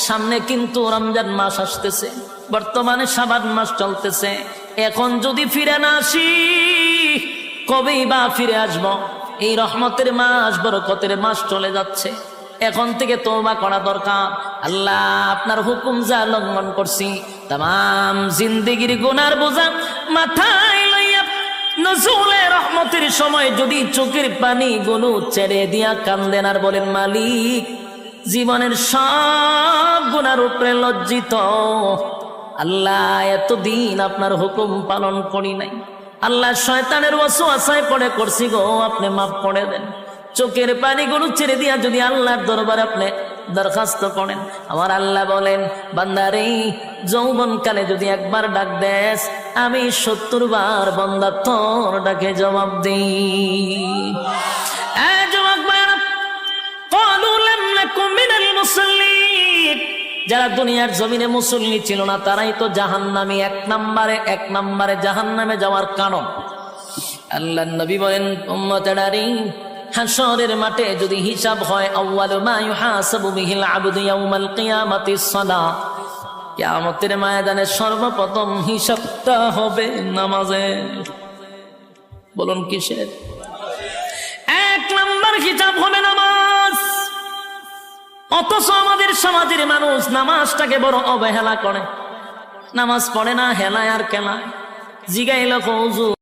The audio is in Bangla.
সামনে কিন্তু রমজান মাস আসতেছে, বর্তমানে শাবান মাস চলতেছে। এখন যদি ফিরে না আসি কবেই বা ফিরে আসবো? এই রহমতের মাস, বরকতের মাস চলে যাচ্ছে। এখন থেকে তওবা করা দরকার। আল্লাহ আপনার হুকুম যা লঙ্ঘন করছি, তাম জিন্দেগির গুনার বোঝা মাথায় লইয়া নজুলে রহমতের সময় যদি চোখের পানি গুলো ছেড়ে দিয়া কান্দেন আর বলেন, মালিক জীবনের সব গুনার উপরে লজ্জিত, আল্লাহ এতদিন আপনার হুকুম পালন করি নাই, আল্লাহ শয়তানের ওয়াসওয়াসায় পড়ে করছি গো, আপনি মাফ করে দেন। চোখের পানিগুলো ছেড়ে দিয়া যদি আল্লাহর দরবারে আপনি দরখাস্ত করেন, আমার আল্লাহ বলেন, বান্দারে যৌবন কালে যদি একবার ডাক দেস, আমি 70 বার বান্দা তোর ডাকে জবাব দিই। যারা দুনিয়ার জমিনে মুসল্লি ছিল না তারাই তো জাহান্নামী, এক নম্বরে জাহান্নামে যাওয়ার কারণ। আল্লাহর নবী বলেন, উম্মতেরানি হাশরের মাঠে যদি হিসাব হয়, আউয়ালু মা ইউহাসাবু বিহিল আবদু ইয়াউমাল কিয়ামাতিস সালাহ, কিয়ামতের ময়দানে সর্বপ্রথম হিসাবটা হবে নামাজের। বলুন কিসের? 1 নম্বর হিসাব হবে নামাজ। অথচ আমাদের সমাজের মানুষ নামাজটাকে বড় অবহেলা করে, নামাজ পড়ে না, হেলায় আর কেলায়। জিগাইল হুজুর